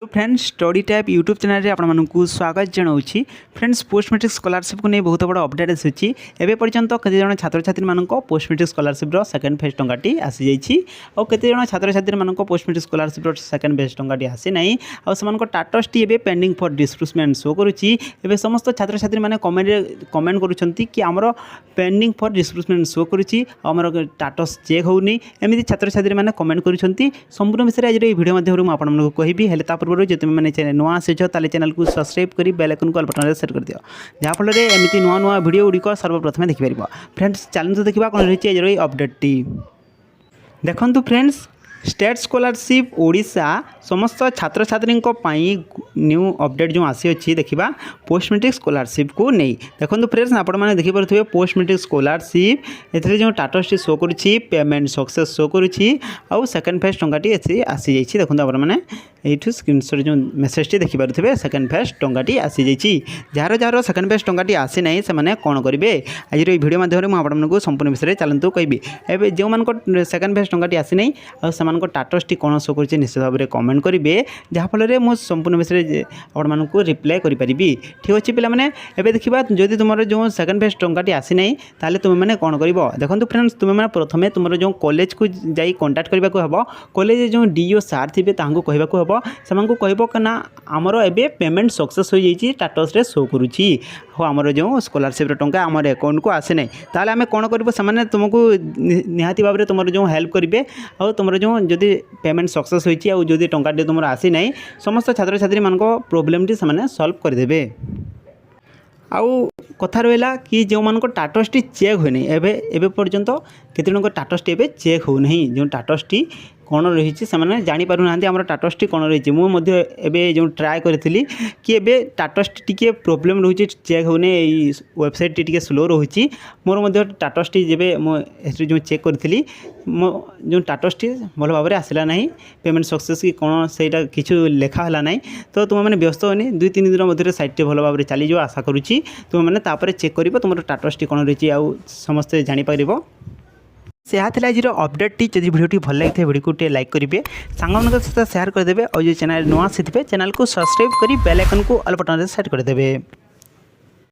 Friends study type YouTube channel रे आपको स्वागत जनाऊँगी। फ्रेंड्स पोस्ट मैट्रिक स्कॉलरशिप को नहीं बहुत बड़ा अपडेट आसी एवं पर्यंत केते जन छात्र छात्री मान post matric scholarship second phase टंकाटी आसी जाइए और केते जन छात्र छात्री मान post matric scholarship second phase टंकाटी आसी ना और से स्टाटस टी पेंडिंग फॉर डिस्बर्समेंट शो करुच्ची। एवं समस्त छात्र छात्री मैंने कमेंट करुँच कि आमर पेंडिंग फॉर डिस्बर्समेंट शो करुच्ची आमर स्टाटस चेक होनी एमती छात्र छात्री मैंने कमेंट करुँच। संपूर्ण विषय आज वीडियो माध्यम आपको कहबी हेल्ले पूर्व जो तुम मैंने चैनल नुआ आस चैनल को सब्सक्राइब कर बेल आइकन को ऑल बटन सेट कर दियो जहाँफल एमती नुआ नुआ वीडियो गुड़िक सर्वप्रथम देखिपर। फ्रेंड्स चलते देखा कौन रही है अपडेट टी देखु। फ्रेंड्स स्टेट स्कॉलरशिप ओडिशा समस्त छात्र छात्री न्यू अपडेट जो आसी अच्छी देखा पोस्ट मैट्रिक स्कॉलरशिप को नहीं देखो। फ्रेंड्स आपण मैंने देखिपे पोस्ट मैट्रिक स्कॉलरशिप ए जो स्टाटस टी शो करुच्ची पेमेंट सक्सेस शो करुच्ची और सेकंड फेज टंकाटी आसी जाइए। देखो आप मैंने यू स्क्रीनशॉट जो मेसेज टी देखिपे सेकंड फेज टंकाटी आसी जाइए। जार जार सेकंड फेज टंकाटी आसी ना से कौन करेंगे आज वीडियो माध्यम आपको संपूर्ण विषय चलतु कहबी। एवं जो मान सेकंड फेज टंकाटी आसी ना और स्टाटस टी कौन शो कर निश्चित भाव में कमेंट करेंगे जहाँफल मुझे संपूर्ण विषय आपको रिप्लाई करी। ठीक अच्छे पे मैंने देखा जदि तुम जो सेकंड फेज टंकाटी आसी ना ताले तुम मैंने कौन कर देखो। फ्रेंड्स तुम मैंने प्रथम तुम जो कॉलेज को जाई कांटेक्ट करने को हम कॉलेज जो डीओ सार थे कहवाक हम से कह ना आमर ए पेमेंट सक्सेस हो जाइए स्टाटस रे शो करुच्ची हाँ आमर जो स्कॉलरशिप टंका आमर अकाउंट को आसे ना ताले आम कौन कर तुमको निहाती भाव में तुम जो हेल्प करेंगे और तुम जो जदि पेमेंट सक्सेस होती है जदि टंकाटी तुम आसी ना समस्त छात्र छात्री मान प्रोब्लेम टी से सॉल्व करदेवे। आउ कथा रहा कि जो मान स्टाटस टी चेक होनी एवं पर्यंत केते जन स्टाटस टी चेक हो नहीं जो स्टाटस टी कौन रही से जापर ना आम स्टाटस टी कौन रही मुझे जो ट्राए करी कि एवं स्टाटस टी प्रोब्लेम रोचे चेक होने वेबसाइट टी स्लो रोचे मोर स्टाटस टी जब जो चेक करी मो जो स्टाटस टी भल भाव में आसला ना पेमेंट सक्सेस कि कौन से किसी लेखाला ना तो तुम मैंने व्यस्त होनी 2-3 दिन मध्य साइट भल भाव में चली आशा करुच्ची तुम मैंने चेक कर तुम स्टाटस टी कौन रही आउ समस्ते जापर से आज अपडेट टी जब वीडियो भल लगी वीडियो को लाइक करेंगे सांग सहित सेयार करदे और जो चैनल नुआ से चैनल को सब्सक्राइब कर बेल आइकन को ऑल बटन सेट करदे।